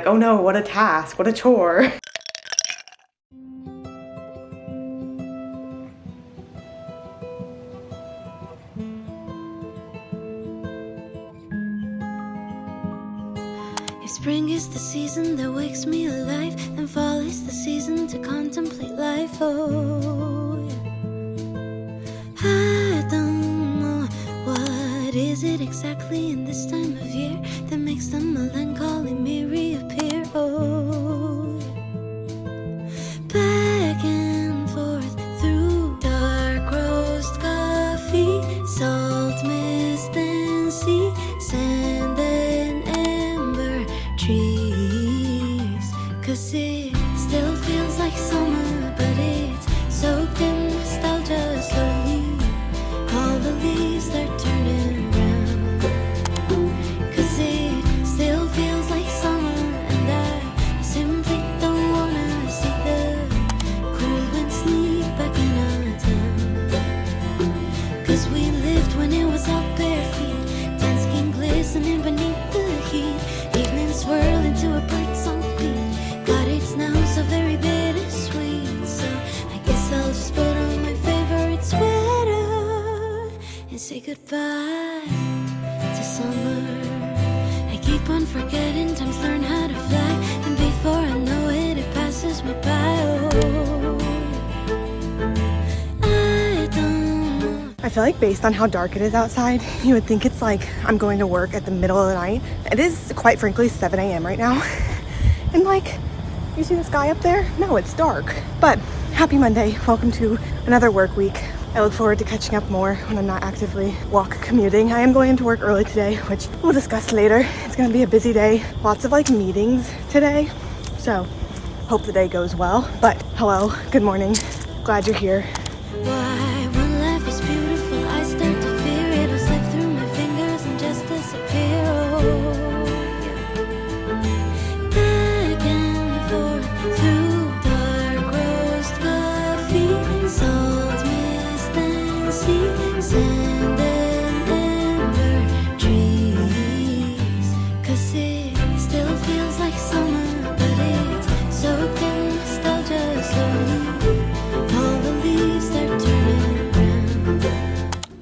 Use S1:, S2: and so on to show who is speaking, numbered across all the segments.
S1: Like, oh no, what a task, what a chore.
S2: If spring is the season that wakes me alive, then fall is the season to contemplate life. Oh, yeah. I don't know what is it exactly in this time of year that makes the melancholy me reappear. Oh, yeah. Back and forth through dark roast coffee, salt, mist, and sea, sand and amber trees. 'Cause it still feels like summer, but it's soaked in nostalgia slowly. All the leaves, they're turning brown. 'Cause it still feels like summer, and I simply don't wanna see the cool wind sneak back in our town. 'Cause we lived when it was all bare feet, tan skin glistening beneath the heat, evening swirl into a bird song beat. God, it's now so very bittersweet. So I guess I'll just put on my favorite sweater and say goodbye to summer. I keep on forgetting times learn how to fly, and before I know it, it passes me by. Oh, I don't know.
S1: I feel like based on how dark it is outside, you would think it's like I'm going to work at the middle of the night. It is quite frankly 7 a.m. right now. And like, you see the sky up there? No, it's dark. But happy Monday. Welcome to another work week. I look forward to catching up more when I'm not actively walk commuting. I am going into work early today, which we'll discuss later. It's gonna be a busy day. Lots of like meetings today. So hope the day goes well. But hello, good morning. Glad you're here.
S2: Why, when life is beautiful, I start to fear it'll slip through my fingers and just disappear. Oh, yeah. Back and forth through dark roast coffee, salt, mist, and sea, sand and amber trees. 'Cause it still feels like summer, but it's soaked in nostalgia slowly. All the leaves, they're turning brown.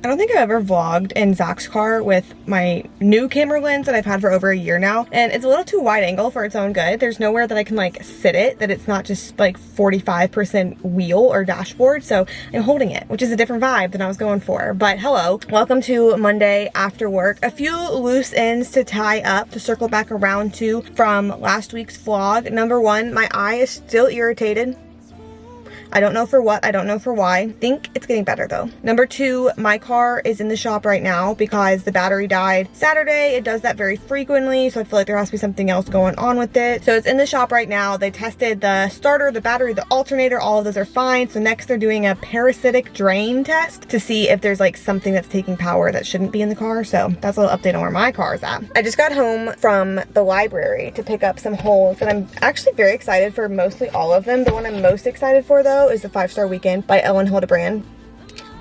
S1: I don't think I've ever vlogged in Zach's car with my new camera lens that I've had for over a year now, and it's a little too wide angle for its own good. There's nowhere that I can like sit it, that it's not just like 45% wheel or dashboard, so I'm holding it, which is a different vibe than I was going for. But hello, welcome to Monday after work. A few loose ends to tie up, to circle back around to from last week's vlog. Number one, my eye is still irritated. I don't know for what, I don't know for why. I think it's getting better though. Number two, my car is in the shop right now because the battery died Saturday. It does that very frequently, so I feel like there has to be something else going on with it. So it's in the shop right now. They tested the starter, the battery, the alternator, all of those are fine. So next they're doing a parasitic drain test to see if there's like something that's taking power that shouldn't be in the car. So that's a little update on where my car is at. I just got home from the library to pick up some holds, and I'm actually very excited for mostly all of them. The one I'm most excited for though is The 5-Star Weekend by Ellen Hildebrand.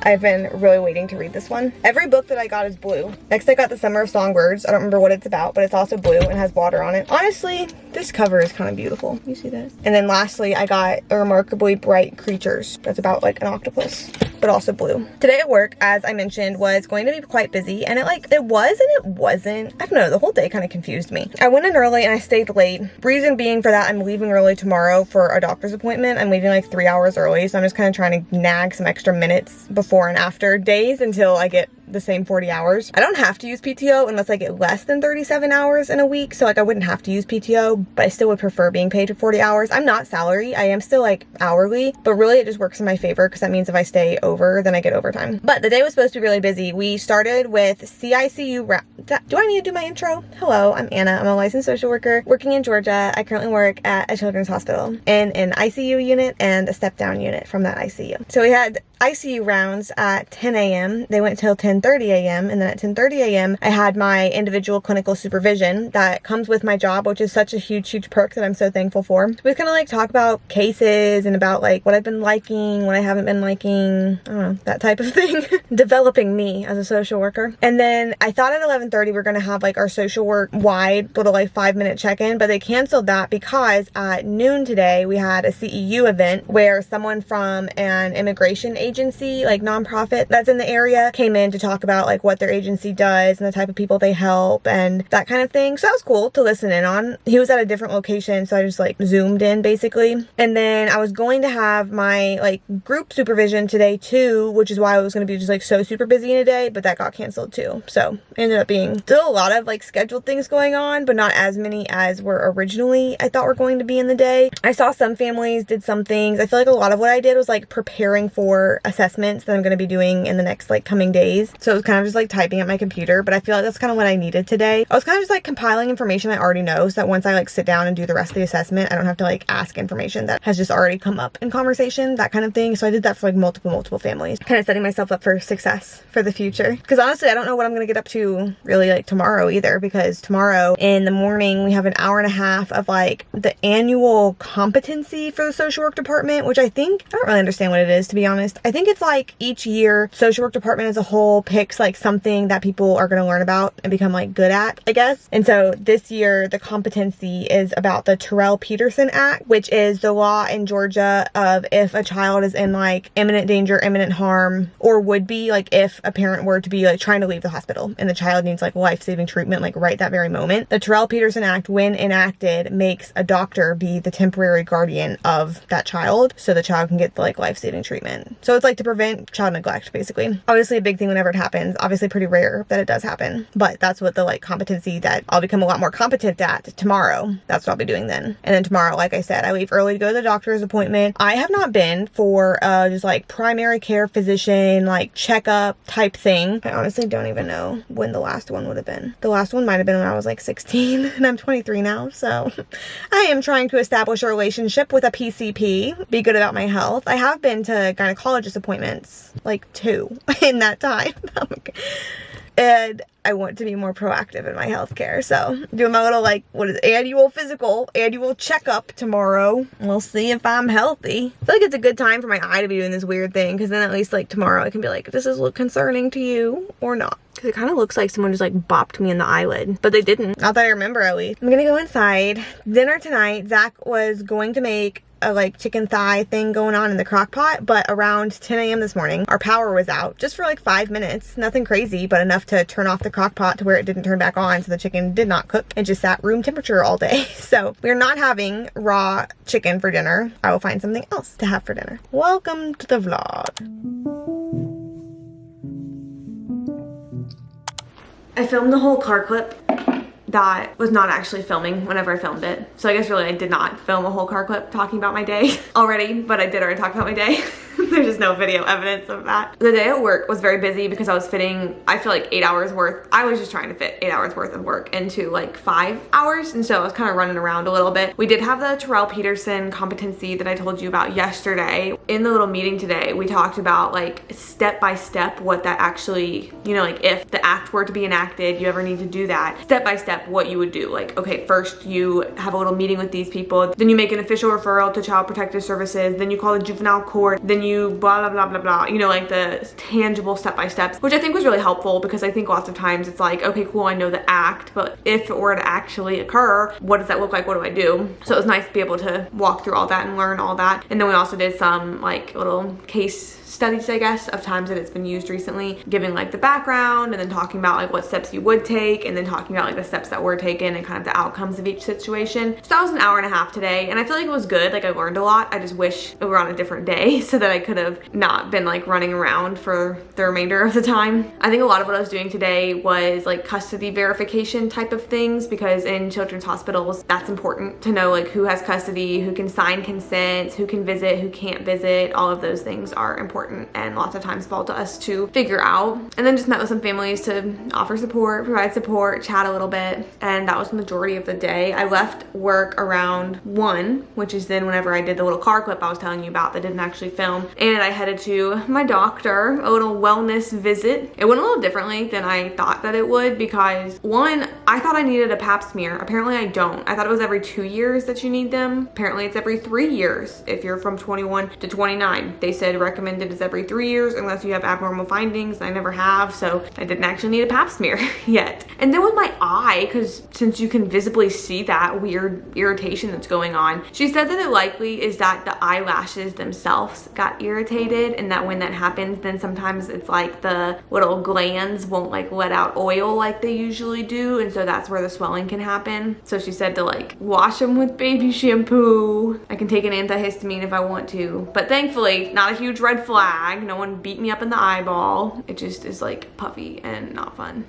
S1: I've been really waiting to read this one. Every book that I got is blue. Next I got The Summer of Songbirds. I don't remember what it's about, but it's also blue and has water on it. Honestly, this cover is kind of beautiful. You see that? And then lastly, I got A Remarkably Bright Creatures. That's about like an octopus, but also blue. Today at work, as I mentioned, was going to be quite busy, and it was and it wasn't. I don't know, the whole day kind of confused me. I went in early and I stayed late. Reason being for that, I'm leaving early tomorrow for a doctor's appointment. I'm leaving like 3 hours early, so I'm just kind of trying to nag some extra minutes before and after days until I get the same 40 hours. I don't have to use PTO unless I get less than 37 hours in a week, so like I wouldn't have to use PTO, but I still would prefer being paid for 40 hours. I'm not salary, I am still like hourly, but really it just works in my favor because that means if I stay over, then I get overtime. But the day was supposed to be really busy. We started with CEU. Do I need to do my intro? Hello, I'm Anna. I'm a licensed social worker working in Georgia. I currently work at a children's hospital in an ICU unit and a step down unit from that ICU. So we had ICU rounds at 10 a.m. They went till 10 10:30 a.m. And then at 10:30 a.m. I had my individual clinical supervision that comes with my job, which is such a huge perk that I'm so thankful for. We kind of like talk about cases and about like what I've been liking, what I haven't been liking, I don't know, that type of thing. Developing me as a social worker. And then I thought at 11:30 we're gonna have like our social work wide little like 5-minute check-in, but they canceled that because at noon today we had a CEU event where someone from an immigration agency, like nonprofit that's in the area, came in to talk about like what their agency does and the type of people they help and that kind of thing. So that was cool to listen in on. He was at a different location, so I just like zoomed in basically. And then I was going to have my like group supervision today too, which is why I was going to be just like so super busy in a day, but that got canceled too. So it ended up being still a lot of like scheduled things going on, but not as many as were originally I thought were going to be in the day. I saw some families did some things. I feel like a lot of what I did was like preparing for assessments that I'm going to be doing in the next like coming days. So it was kind of just like typing at my computer, but I feel like that's kind of what I needed today. I was kind of just like compiling information I already know so that once I like sit down and do the rest of the assessment, I don't have to like ask information that has just already come up in conversation, that kind of thing. So I did that for like multiple families, kind of setting myself up for success for the future. Because honestly, I don't know what I'm going to get up to really like tomorrow either, because tomorrow in the morning we have an hour and a half of like the annual competency for the social work department, which I don't really understand what it is, to be honest. I think it's like each year social work department as a whole picks like something that people are going to learn about and become like good at, I guess. And so this year the competency is about the Terrell-Peterson Act, which is the law in Georgia of if a child is in like imminent danger, imminent harm, or would be like if a parent were to be like trying to leave the hospital and the child needs like life-saving treatment like right that very moment. The Terrell-Peterson Act, when enacted, makes a doctor be the temporary guardian of that child so the child can get the like life-saving treatment. So it's like to prevent child neglect basically. Obviously a big thing whenever it happens, obviously pretty rare that it does happen, but that's what the like competency that I'll become a lot more competent at tomorrow. That's what I'll be doing then. And then tomorrow, like I said, I leave early to go to the doctor's appointment. I have not been for just like primary care physician like checkup type thing. I honestly don't even know when the last one would have been. The last one might have been when I was like 16 and I'm 23 now. So I am trying to establish a relationship with a PCP, be good about my health. I have been to gynecologist appointments, like 2 in that time. And I want to be more proactive in my healthcare. So doing my little like, annual checkup tomorrow. We'll see if I'm healthy. I feel like it's a good time for my eye to be doing this weird thing, because then at least like tomorrow I can be like, does this look concerning to you or not? Because it kind of looks like someone just like bopped me in the eyelid, but they didn't. Not that I remember at least. I'm gonna go inside. Dinner tonight, Zach was going to make a like chicken thigh thing going on in the crock pot, but around 10 a.m. this morning our power was out just for like 5 minutes. Nothing crazy, but enough to turn off the crock pot to where it didn't turn back on, so the chicken did not cook and just sat room temperature all day. So we're not having raw chicken for dinner. I will find something else to have for dinner. Welcome to the vlog. I filmed the whole car clip that was not actually filming whenever I filmed it. So I guess really I did not film a whole car clip talking about my day already, but I did already talk about my day. There's just no video evidence of that. The day at work was very busy because I was fitting, I feel like 8 hours worth. I was just trying to fit 8 hours worth of work into like 5 hours. And so I was kind of running around a little bit. We did have the Terrell-Peterson competency that I told you about yesterday. In the little meeting today, we talked about like step by step what that actually, you know, like if the act were to be enacted, you ever need to do that. Step by step what you would do. Like, okay, first you have a little meeting with these people, then you make an official referral to Child Protective Services, then you call the juvenile court, then you blah blah blah blah blah, you know, like the tangible step-by-steps, which I think was really helpful because I think lots of times it's like, okay, cool, I know the act, but if it were to actually occur, what does that look like? What do I do? So it was nice to be able to walk through all that and learn all that. And then we also did some like little case studies, I guess, of times that it's been used recently, giving like the background and then talking about like what steps you would take and then talking about like the steps that were taken and kind of the outcomes of each situation. So that was an hour and a half today, and I feel like it was good. Like I learned a lot. I just wish it were on a different day so that I could have not been like running around for the remainder of the time. I think a lot of what I was doing today was like custody verification type of things, because in children's hospitals, that's important to know like who has custody, who can sign consents, who can visit, who can't visit. All of those things are important and lots of times fall to us to figure out. And then just met with some families to offer support, provide support, chat a little bit, and that was the majority of the day. I left work around 1, which is then whenever I did the little car clip I was telling you about that didn't actually film. and I headed to my doctor, a little wellness visit. It went a little differently than I thought that it would because one, I thought I needed a pap smear. Apparently I don't. I thought it was every 2 years that you need them. Apparently it's every 3 years if you're from 21 to 29. They said recommended is every 3 years unless you have abnormal findings. I never have, so I didn't actually need a pap smear yet. And then with my eye, because since you can visibly see that weird irritation that's going on, she said that it likely is that the eyelashes themselves got irritated, and that when that happens, then sometimes it's like the little glands won't like let out oil like they usually do, and so that's where the swelling can happen. So she said to like wash them with baby shampoo. I can take an antihistamine if I want to, but thankfully not a huge red flag. No one beat me up in the eyeball. It just is like puffy and not fun.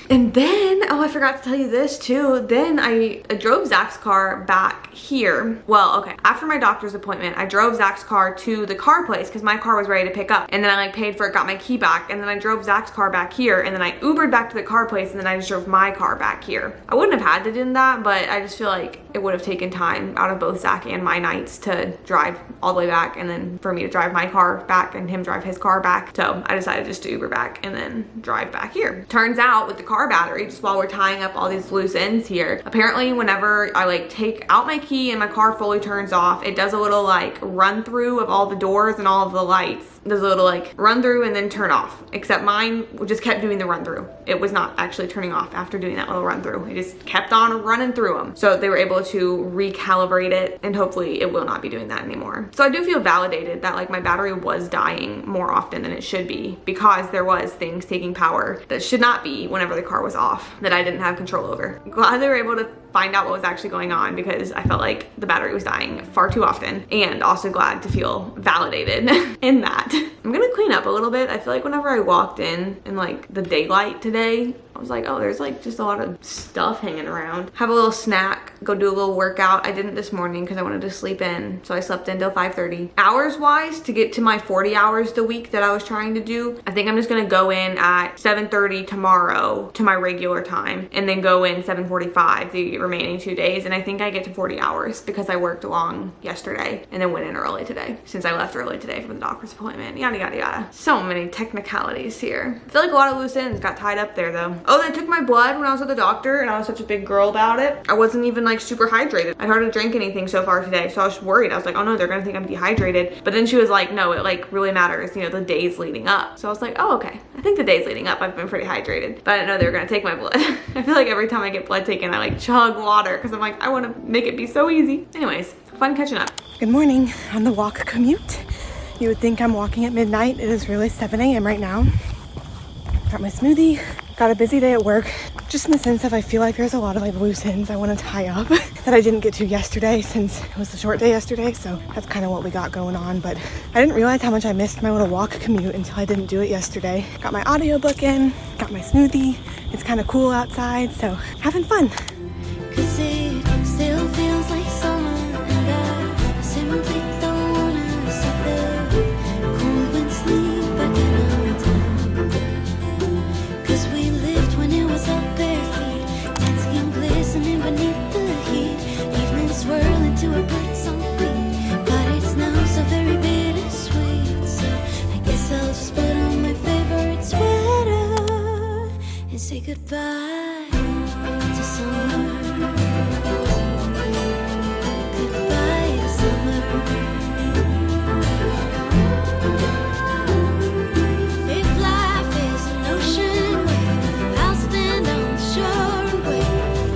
S1: And then, oh, I forgot to tell you this too. Then I drove Zach's car back here. Well, okay, after my doctor's appointment, I drove Zach's car to the car place because my car was ready to pick up, and then I like paid for it, got my key back, and then I drove Zach's car back here, and then I Ubered back to the car place, and then I just drove my car back here. I wouldn't have had to do that, but I just feel like it would have taken time out of both Zach and my nights to drive all the way back, and then for me to drive my car back and him drive his car back. So I decided just to Uber back and then drive back here. Turns out with the car battery, just while we're tying up all these loose ends here, apparently whenever I like take out my key and my car fully turns off, it does a little like run through of all the doors and all of the lights. There's a little like run through and then turn off, except mine just kept doing the run through. It was not actually turning off after doing that little run through. It just kept on running through them. So they were able to recalibrate it, and hopefully it will not be doing that anymore. So I do feel validated that like my battery was dying more often than it should be, because there was things taking power that should not be whenever the car was off that I didn't have control over. Glad they were able to find out what was actually going on, because I felt like the battery was dying far too often, and also glad to feel validated in that. I'm gonna clean up a little bit. I feel like whenever I walked in like the daylight today, I was like, oh, there's like just a lot of stuff hanging around. Have a little snack, go do a little workout. I didn't this morning because I wanted to sleep in, so I slept in till 5:30. Hours wise, to get to my 40 hours the week that I was trying to do, I think I'm just gonna go in at 7:30 tomorrow to my regular time, and then go in 7:45 the remaining 2 days, and I think I get to 40 hours because I worked long yesterday and then went in early today, since I left early today from the doctor's appointment. Yada yada yada. So many technicalities here. I feel like a lot of loose ends got tied up there though. Oh, they took my blood when I was at the doctor, and I was such a big girl about it. I wasn't even like super hydrated. I hardly drank anything so far today, so I was worried. I was like, oh no, they're gonna think I'm dehydrated. But then she was like, no, it like really matters, you know, the days leading up. So I was like, oh, okay. I think the days leading up I've been pretty hydrated, but I didn't know they were gonna take my blood. I feel like every time I get blood taken, I like chug water because I'm like, I want to make it be so easy. Anyways, fun catching up.
S3: Good morning on the walk commute. You would think I'm walking at midnight. It is really 7 a.m. right now. Got my smoothie. Got a busy day at work. Just in the sense of I feel like there's a lot of like loose ends I want to tie up that I didn't get to yesterday, since it was a short day yesterday. So that's kind of what we got going on. But I didn't realize how much I missed my little walk commute until I didn't do it yesterday. Got my audiobook in, got my smoothie. It's kind of cool outside, so having fun.
S2: 'Cause it still feels like summer, and I simply don't wanna sit there cold and sleep back in our time. 'Cause we lived when it was our bare feet, tan skin glistening beneath the heat, evenings swirl into a birdsong beat, but it's now so very bittersweet. So I guess I'll just put on my favorite sweater and say goodbye to summer. Goodbye to summer. If life is an ocean wave, I'll stand on the shore and wait.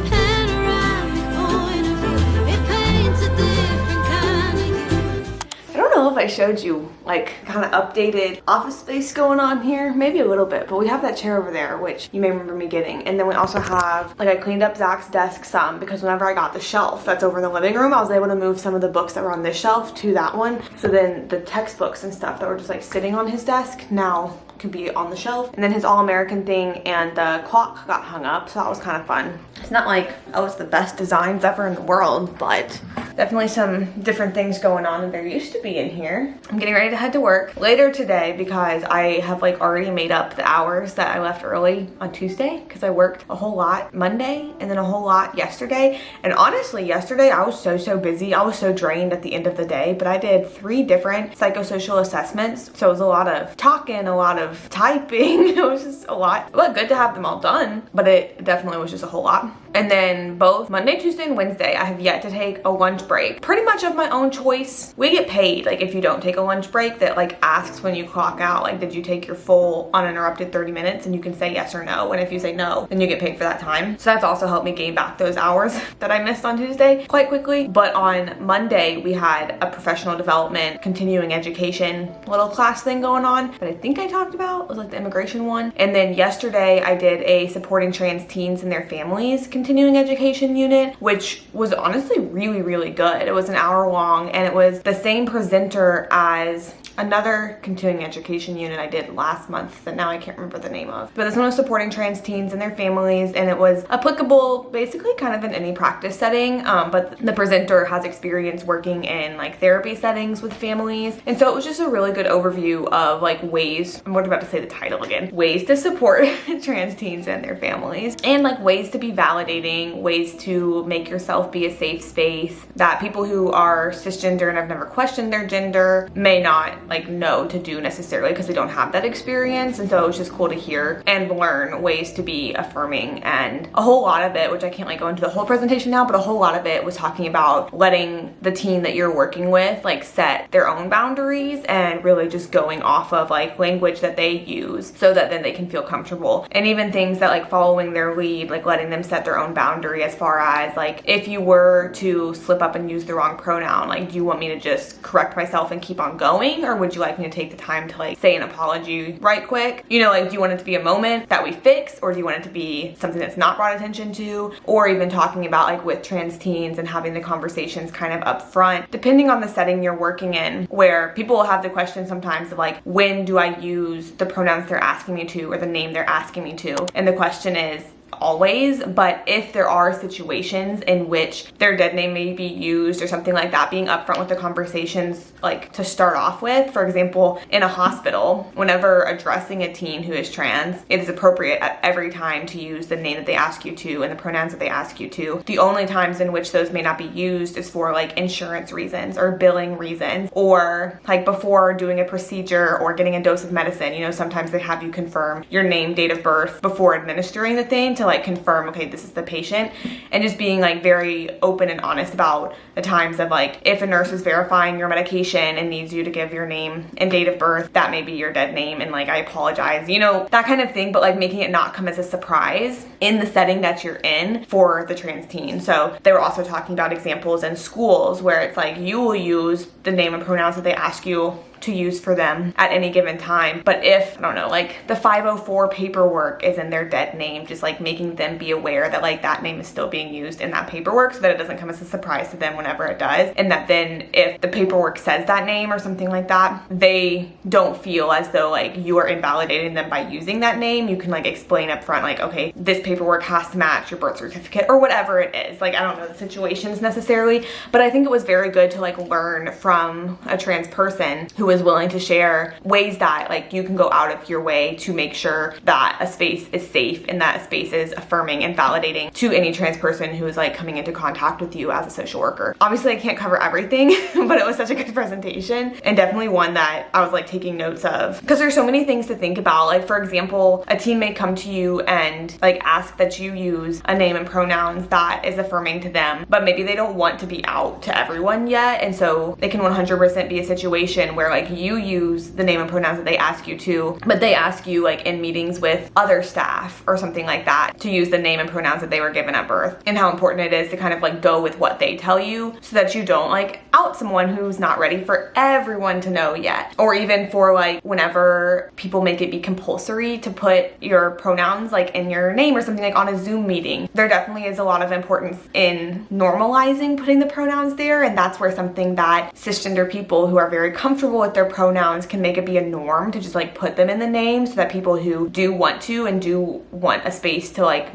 S2: Panoramic point of view, it paints a different kind of you.
S1: I don't know if I showed you like kind of updated office space going on here, maybe a little bit, but we have that chair over there, which you may remember me getting, and then we also have like I cleaned up Zach's desk some, because whenever I got the shelf that's over in the living room, I was able to move some of the books that were on this shelf to that one, so then the textbooks and stuff that were just like sitting on his desk now can be on the shelf. And then his All-American thing and the clock got hung up, so that was kind of fun. It's not like, oh, it's the best designs ever in the world, but definitely some different things going on than there used to be in here. I'm getting ready to head to work later today because I have like already made up the hours that I left early on Tuesday because I worked a whole lot Monday and then a whole lot yesterday. And honestly, yesterday I was so busy. I was so drained at the end of the day, but I did 3 different psychosocial assessments. So it was a lot of talking, a lot of typing. It was just a lot. But good to have them all done, but it definitely was just a whole lot. And then both Monday, Tuesday, and Wednesday, I have yet to take a lunch break. Pretty much of my own choice. We get paid, like if you don't take a lunch break, that like asks when you clock out, like did you take your full uninterrupted 30 minutes? And you can say yes or no. And if you say no, then you get paid for that time. So that's also helped me gain back those hours that I missed on Tuesday quite quickly. But on Monday, we had a professional development, continuing education little class thing going on. But I think I talked about, it was like the immigration one. And then yesterday, I did a supporting trans teens and their families continuing education unit, which was honestly really good. It was an hour long and it was the same presenter as another continuing education unit I did last month that now I can't remember the name of. But this one was supporting trans teens and their families, and it was applicable basically kind of in any practice setting, but the presenter has experience working in like therapy settings with families. And so it was just a really good overview of like ways, I'm about to say the title again, ways to support trans teens and their families, and like ways to be validating, ways to make yourself be a safe space that people who are cisgender and have never questioned their gender may not like know to do necessarily because they don't have that experience. And so it was just cool to hear and learn ways to be affirming. And a whole lot of it, which I can't like go into the whole presentation now, but a whole lot of it was talking about letting the teen that you're working with like set their own boundaries and really just going off of like language that they use so that then they can feel comfortable. And even things that like following their lead, like letting them set their own boundary as far as like if you were to slip up and use the wrong pronoun, like do you want me to just correct myself and keep on going, or would you like me to take the time to like say an apology right quick? You know, like do you want it to be a moment that we fix, or do you want it to be something that's not brought attention to? Or even talking about like with trans teens and having the conversations kind of up front, depending on the setting you're working in, where people will have the question sometimes of like, when do I use the pronouns they're asking me to or the name they're asking me to? And the question is always, but if there are situations in which their dead name may be used or something like that, being upfront with the conversations like to start off with. For example, in a hospital, whenever addressing a teen who is trans, it is appropriate at every time to use the name that they ask you to and the pronouns that they ask you to. The only times in which those may not be used is for like insurance reasons or billing reasons, or like before doing a procedure or getting a dose of medicine. You know, sometimes they have you confirm your name, date of birth before administering the thing to like confirm, okay, this is the patient. And just being like very open and honest about the times of like, if a nurse is verifying your medication and needs you to give your name and date of birth, that may be your dead name, and like I apologize, you know, that kind of thing. But like making it not come as a surprise in the setting that you're in for the trans teen. So they were also talking about examples in schools where it's like you will use the name and pronouns that they ask you to use for them at any given time. But if, I don't know, like the 504 paperwork is in their dead name, just like making them be aware that like that name is still being used in that paperwork so that it doesn't come as a surprise to them whenever it does. And that then if the paperwork says that name or something like that, they don't feel as though like you are invalidating them by using that name. You can like explain up front, like, okay, this paperwork has to match your birth certificate or whatever it is. Like, I don't know the situations necessarily, but I think it was very good to like learn from a trans person who is willing to share ways that like you can go out of your way to make sure that a space is safe and that a space is affirming and validating to any trans person who is like coming into contact with you as a social worker. Obviously I can't cover everything, but it was such a good presentation and definitely one that I was like taking notes of, because there's so many things to think about. Like for example, a teen may come to you and like ask that you use a name and pronouns that is affirming to them, but maybe they don't want to be out to everyone yet. And so it can 100% be a situation where like you use the name and pronouns that they ask you to, but they ask you like in meetings with other staff or something like that to use the name and pronouns that they were given at birth, and how important it is to kind of like go with what they tell you so that you don't like out someone who's not ready for everyone to know yet. Or even for like whenever people make it be compulsory to put your pronouns like in your name or something, like on a Zoom meeting, there definitely is a lot of importance in normalizing putting the pronouns there. And that's where something that cisgender people who are very comfortable with their pronouns can make it be a norm to just like put them in the name, so that people who do want to and do want a space to to like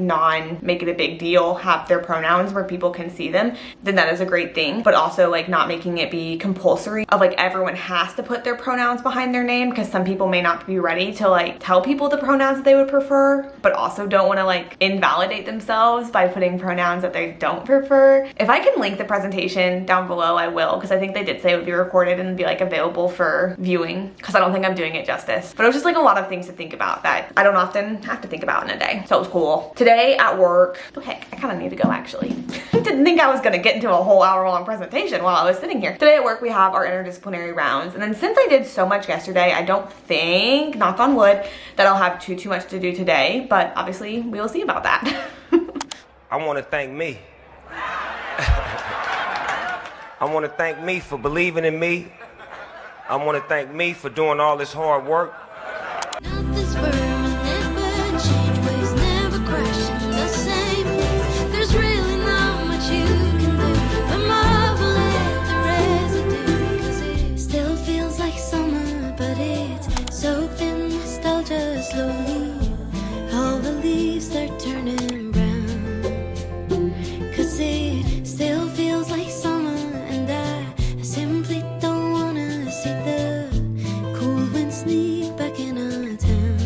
S1: make it a big deal, have their pronouns where people can see them, then that is a great thing. But also like not making it be compulsory of like everyone has to put their pronouns behind their name, because some people may not be ready to like tell people the pronouns that they would prefer, but also don't want to like invalidate themselves by putting pronouns that they don't prefer. If I can link the presentation down below, I will, because I think they did say it would be recorded and be like available for viewing, because I don't think I'm doing it justice. But it was just like a lot of things to think about that I don't often have to think about in a day. So it was cool. Today at work, oh heck, I kind of need to go actually. I didn't think I was gonna get into a whole hour-long presentation while I was sitting here. Today at work, we have our interdisciplinary rounds. And then since I did so much yesterday, I don't think, knock on wood, that I'll have too much to do today, but obviously we will see about that.
S4: I want to thank me. I want to thank me for believing in me. I want to thank me for doing all this hard work.
S2: Nothing's permanent, but change waves never crash in the same place. There's really not much you can do but marvel at the residue, 'cause it still feels like summer, but it's soaked in nostalgia slowly. All the leaves are turning brown, 'cause it still feels like summer, and I simply don't wanna see the cool wind sneak back in our town.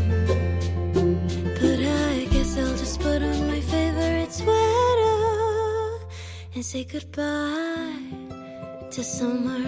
S2: But I guess I'll just put on my favorite sweater and say goodbye to summer.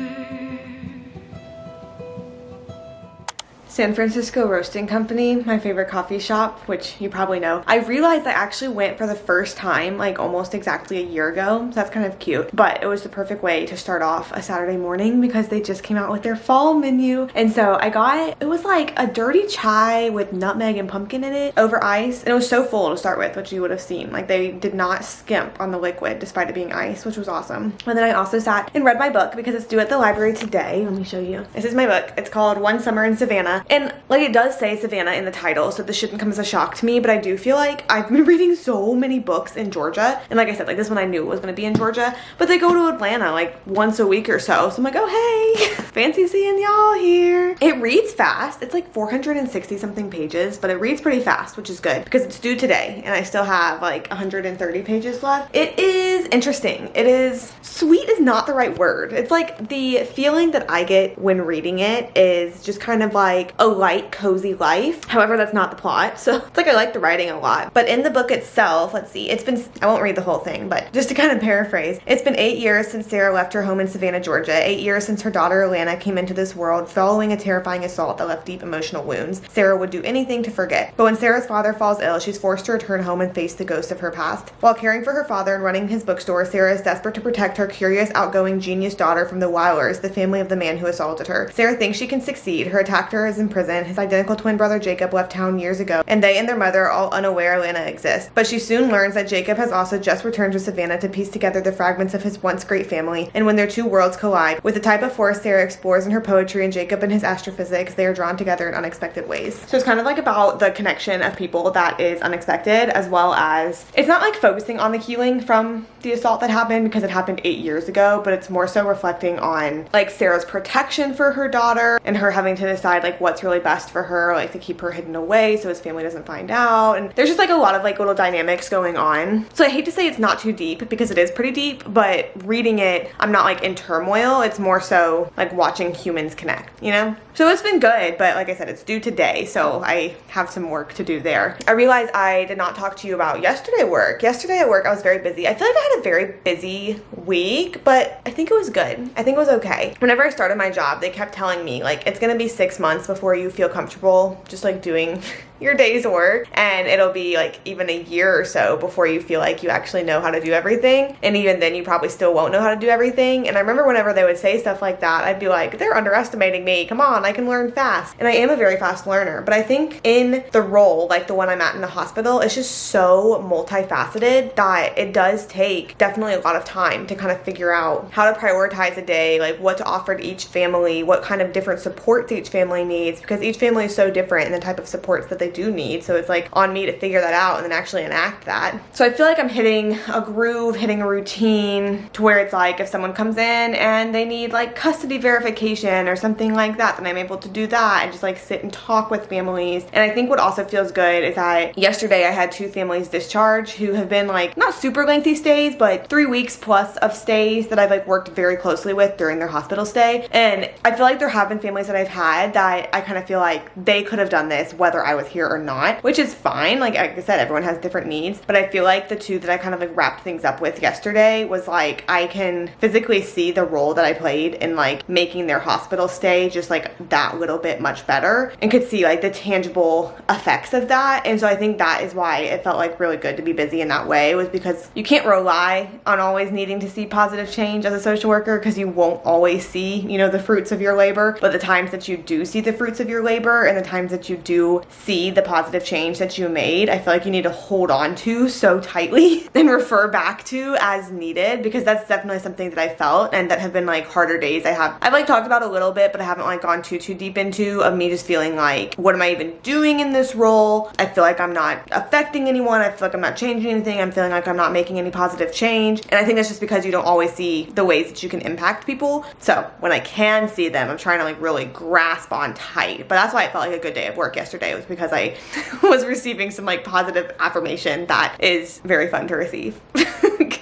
S1: San Francisco Roasting Company, my favorite coffee shop, which you probably know. I realized I actually went for the first time like almost exactly a year ago, so that's kind of cute. But it was the perfect way to start off a Saturday morning because they just came out with their fall menu. And so I got, it was like a dirty chai with nutmeg and pumpkin in it over ice. And it was so full to start with, which you would have seen. Like they did not skimp on the liquid despite it being ice, which was awesome. And then I also sat and read my book because it's due at the library today. Let me show you. This is my book. It's called One Summer in Savannah. And like it does say Savannah in the title, so this shouldn't come as a shock to me, but I do feel like I've been reading so many books in Georgia. And like I said, like this one I knew it was gonna be in Georgia, but they go to Atlanta like once a week or so. So I'm like, oh hey, fancy seeing y'all here. It reads fast. It's like 460 something pages, but it reads pretty fast, which is good because it's due today and I still have like 130 pages left. It is interesting. It is, sweet is not the right word. It's like the feeling that I get when reading it is just kind of like a light, cozy life. However, that's not the plot. So it's like I like the writing a lot. But in the book itself, let's see, it's been, I won't read the whole thing, but just to kind of paraphrase, it's been 8 years since Sarah left her home in Savannah, Georgia. 8 years since her daughter Alana came into this world following a terrifying assault that left deep emotional wounds. Sarah would do anything to forget. But when Sarah's father falls ill, she's forced to return home and face the ghost of her past. While caring for her father and running his bookstore, Sarah is desperate to protect her curious, outgoing, genius daughter from the Weilers, the family of the man who assaulted her. Sarah thinks she can succeed. Her attacker is in prison. His identical twin brother Jacob left town years ago, and they and their mother are all unaware Alana exists. But she soon learns that Jacob has also just returned to Savannah to piece together the fragments of his once great family, and when their two worlds collide, with the type of force Sarah explores in her poetry and Jacob and his astrophysics, they are drawn together in unexpected ways. So it's kind of like about the connection of people that is unexpected, as well as, it's not like focusing on the healing from the assault that happened because it happened 8 years ago, but it's more so reflecting on like Sarah's protection for her daughter and her having to decide like what's really best for her, like to keep her hidden away so his family doesn't find out. And there's just like a lot of like little dynamics going on. So I hate to say it's not too deep because it is pretty deep, but reading it, I'm not like in turmoil. It's more so like watching humans connect, you know? So it's been good, but like I said, it's due today, so I have some work to do there. I realized I did not talk to you about yesterday at work. Yesterday at work, I was very busy. I feel like I had a very busy week, but I think it was good. I think it was okay. Whenever I started my job, they kept telling me like, it's gonna be 6 months before you feel comfortable just like doing your day's work, and it'll be like even a year or so before you feel like you actually know how to do everything, and even then you probably still won't know how to do everything. And I remember whenever they would say stuff like that, I'd be like, they're underestimating me, come on, I can learn fast. And I am a very fast learner, but I think in the role like the one I'm at in the hospital, it's just so multifaceted that it does take definitely a lot of time to kind of figure out how to prioritize a day, like what to offer to each family, what kind of different supports each family needs, because each family is so different in the type of supports that they do need. So it's like on me to figure that out and then actually enact that. So I feel like I'm hitting a groove, hitting a routine to where it's like if someone comes in and they need like custody verification or something like that, then I'm able to do that and just like sit and talk with families. And I think what also feels good is that yesterday I had 2 families discharge who have been like not super lengthy stays, but 3 weeks plus of stays that I've like worked very closely with during their hospital stay. And I feel like there have been families that I've had that I kind of feel like they could have done this whether I was here or not, which is fine. Like I said, everyone has different needs, but I feel like the 2 that I kind of like wrapped things up with yesterday was like I can physically see the role that I played in like making their hospital stay just like that little bit much better, and could see like the tangible effects of that. And so I think that is why it felt like really good to be busy in that way, was because you can't rely on always needing to see positive change as a social worker, because you won't always see, you know, the fruits of your labor. But the times that you do see the fruits of your labor and the times that you do see the positive change that you made, I feel like you need to hold on to so tightly and refer back to as needed, because that's definitely something that I felt and that have been like harder days I've like talked about a little bit, but I haven't like gone too deep into, of me just feeling like, what am I even doing in this role? I feel like I'm not affecting anyone. I feel like I'm not changing anything. I'm feeling like I'm not making any positive change. And I think that's just because you don't always see the ways that you can impact people. So when I can see them, I'm trying to like really grasp on tight. But that's why it felt like a good day of work yesterday, was because I was receiving some like positive affirmation that is very fun to receive.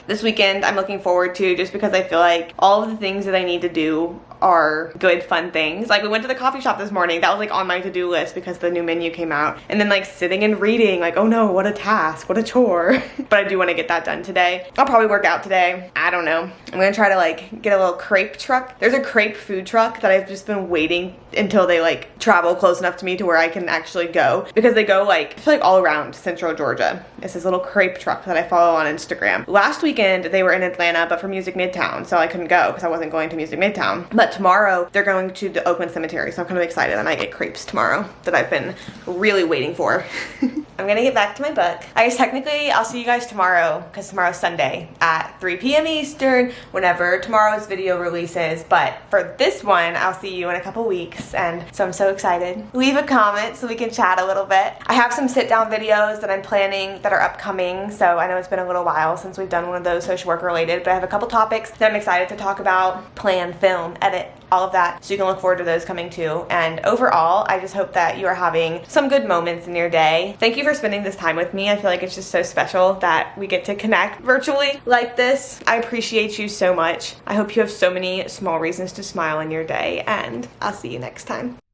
S1: This weekend I'm looking forward to, just because I feel like all of the things that I need to do are good, fun things. Like we went to the coffee shop this morning. That was like on my to-do list because the new menu came out. And then like sitting and reading, like, oh no, what a task, what a chore. But I do want to get that done today. I'll probably work out today. I don't know. I'm gonna try to like get a little crepe truck. There's a crepe food truck that I've just been waiting until they like travel close enough to me to where I can actually go, because they go like, I feel like all around central Georgia. It's this little crepe truck that I follow on Instagram. Last weekend they were in Atlanta, but for Music Midtown, so I couldn't go because I wasn't going to Music Midtown. But tomorrow they're going to the Oakland Cemetery, so I'm kind of excited. I might get crepes tomorrow that I've been really waiting for. I'm gonna get back to my book. I guess technically I'll see you guys tomorrow, because tomorrow's Sunday at 3 p.m. Eastern, whenever tomorrow's video releases. But for this one, I'll see you in a couple weeks, and so I'm so excited. Leave a comment so we can chat a little bit. I have some sit-down videos that I'm planning that are upcoming, so I know it's been a little while since we've done one of those social work related, but I have a couple topics that I'm excited to talk about: plan, film, edit, all of that. So you can look forward to those coming too. And overall, I just hope that you are having some good moments in your day. Thank you for spending this time with me. I feel like it's just so special that we get to connect virtually like this. I appreciate you so much. I hope you have so many small reasons to smile in your day, and I'll see you next time.